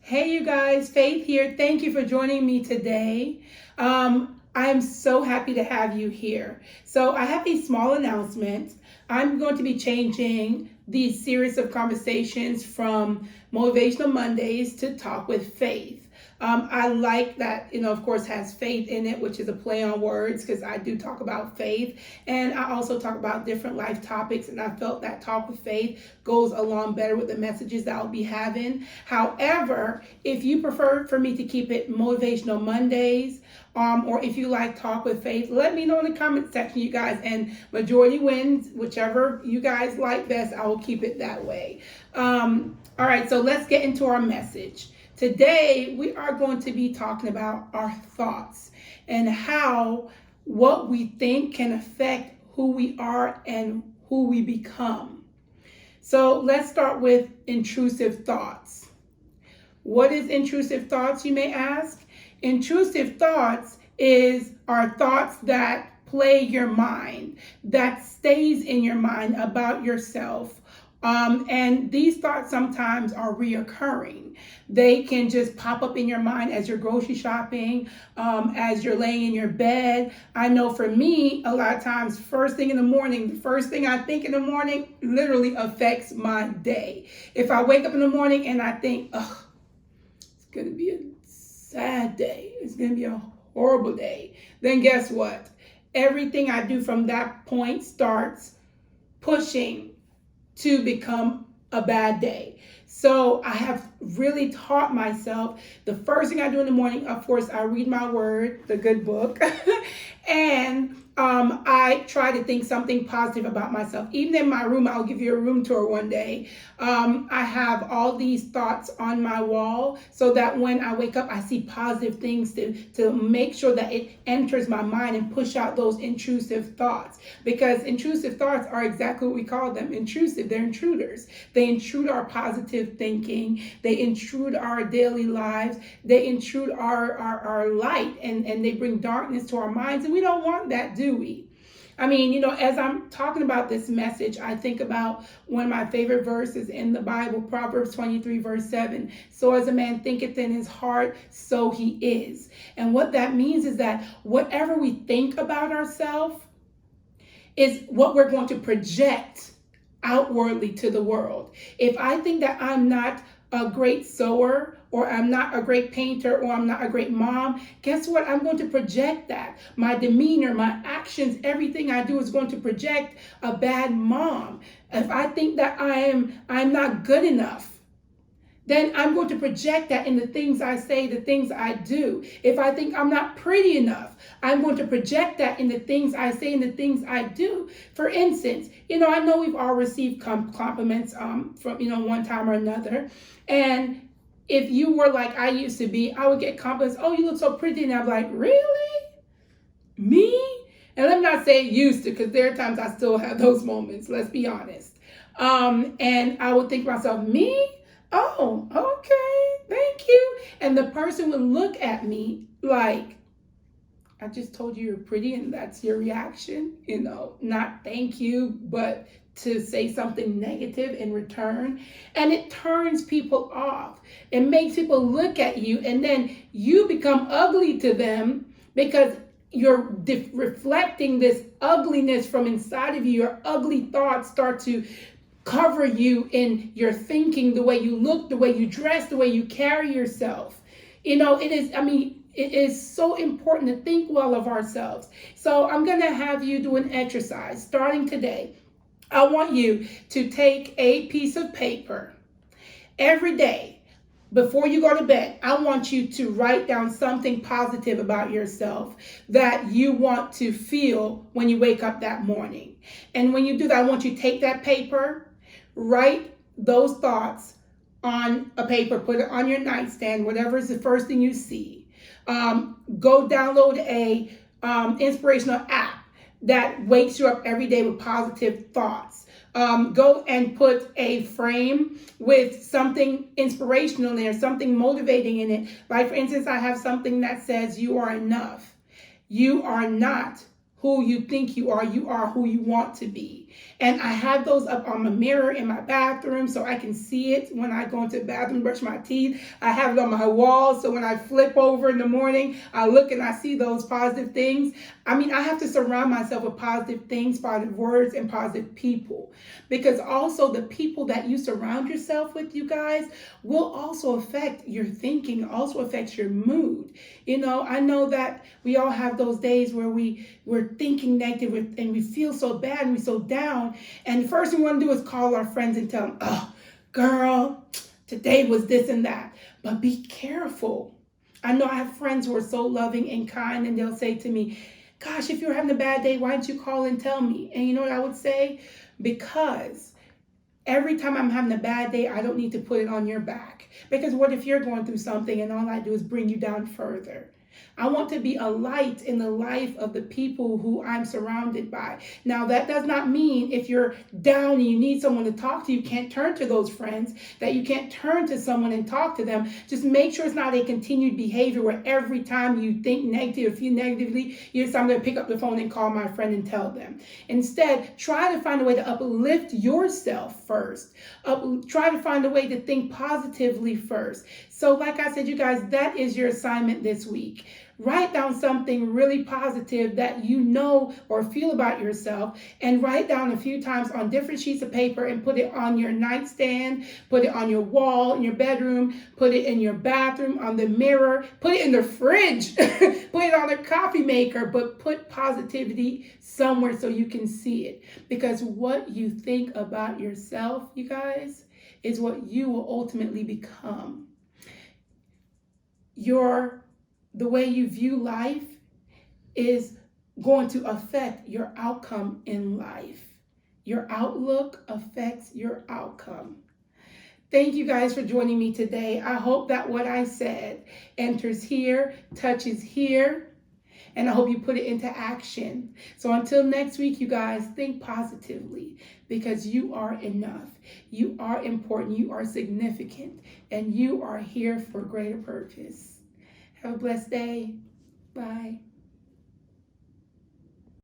Hey, you guys, Faith here. Thank you for joining me today. I am so happy to have you here. So, I have a small announcement. I'm going to be changing the series of conversations from Motivational Mondays to Talk with Faith. I like that, of course, has faith in it, which is a play on words because I do talk about faith. And I also talk about different life topics. And I felt that Talk with Faith goes along better with the messages that I'll be having. However, if you prefer for me to keep it Motivational Mondays, or if you like Talk with Faith, let me know in the comment section, you guys. And majority wins, whichever you guys like best, I will keep it that way. All right, so let's get into our message. Today, we are going to be talking about our thoughts and how what we think can affect who we are and who we become. So let's start with intrusive thoughts. What is intrusive thoughts, you may ask? Intrusive thoughts are thoughts that plague your mind, that stays in your mind about yourself. And these thoughts sometimes are reoccurring. They can just pop up in your mind as you're grocery shopping, as you're laying in your bed. I know for me, a lot of times, first thing in the morning, the first thing I think in the morning literally affects my day. If I wake up in the morning and I think, oh, it's going to be a sad day, it's going to be a horrible day, then guess what? Everything I do from that point starts pushing to become a bad day. So I have really taught myself the first thing I do in the morning, of course, I read my word, the good book, and I try to think something positive about myself. Even in my room, I'll give you a room tour one day. I have all these thoughts on my wall so that when I wake up, I see positive things to make sure that it enters my mind and push out those intrusive thoughts. Because intrusive thoughts are exactly what we call them, intrusive. They're intruders. They intrude our positive thinking. They intrude our daily lives. They intrude our light and they bring darkness to our minds. And we don't want that, do we? I mean, as I'm talking about this message, I think about one of my favorite verses in the Bible, Proverbs 23, verse 7. So as a man thinketh in his heart, so he is. And what that means is that whatever we think about ourselves is what we're going to project outwardly to the world. If I think that I'm not a great sewer, or I'm not a great painter, or I'm not a great mom, guess what? I'm going to project that. My demeanor, my actions, everything I do is going to project a bad mom. If I think that I'm not good enough, then I'm going to project that in the things I say, the things I do. If I think I'm not pretty enough, I'm going to project that in the things I say and the things I do. For instance, I know we've all received compliments from, one time or another. And if you were like I used to be, I would get compliments, oh, you look so pretty. And I'm like, really? Me? And let me not say used to, because there are times I still have those moments, let's be honest. And I would think to myself, me? Oh, okay, thank you. And the person would look at me like, I just told you you're pretty and that's your reaction, not thank you, but to say something negative in return. And it turns people off. It makes people look at you and then you become ugly to them because you're reflecting this ugliness from inside of you. Your ugly thoughts start to cover you in your thinking, the way you look, the way you dress, the way you carry yourself. It is so important to think well of ourselves. So I'm going to have you do an exercise starting today. I want you to take a piece of paper every day. Before you go to bed, I want you to write down something positive about yourself that you want to feel when you wake up that morning. And when you do that, I want you to take that paper, write those thoughts on a paper, put it on your nightstand, whatever is the first thing you see. Go download a inspirational app that wakes you up every day with positive thoughts. Go and put a frame with something inspirational in there, something motivating in it. Like, for instance, I have something that says, you are enough. You are not who you think you are who you want to be. And I have those up on the mirror in my bathroom so I can see it when I go into the bathroom, brush my teeth. I have it on my wall so when I flip over in the morning, I look and I see those positive things. I mean, I have to surround myself with positive things, positive words, and positive people. Because also the people that you surround yourself with, you guys, will also affect your thinking, also affects your mood. You know, I know that we all have those days where we're thinking negative and we feel so bad and we're so down. And the first thing we want to do is call our friends and tell them, oh, girl, today was this and that. But be careful. I know I have friends who are so loving and kind, and they'll say to me, gosh, if you're having a bad day, why don't you call and tell me? And you know what I would say? Because every time I'm having a bad day, I don't need to put it on your back. Because what if you're going through something and all I do is bring you down further? I want to be a light in the life of the people who I'm surrounded by. Now, that does not mean if you're down and you need someone to talk to, you can't turn to those friends, that you can't turn to someone and talk to them. Just make sure it's not a continued behavior where every time you think negative, feel negatively, you decide I'm going to pick up the phone and call my friend and tell them. Instead, try to find a way to uplift yourself first. Try to find a way to think positively first. So like I said, you guys, that is your assignment this week. Write down something really positive that you know or feel about yourself, and write down a few times on different sheets of paper and put it on your nightstand, put it on your wall in your bedroom, put it in your bathroom, on the mirror, put it in the fridge, put it on a coffee maker, but put positivity somewhere so you can see it. Because what you think about yourself, you guys, is what you will ultimately become. The way you view life is going to affect your outcome in life. Your outlook affects your outcome. Thank you guys for joining me today. I hope that what I said enters here, touches here, and I hope you put it into action. So until next week, you guys, think positively, because you are enough. You are important. You are significant. And you are here for a greater purpose. Have a blessed day. Bye.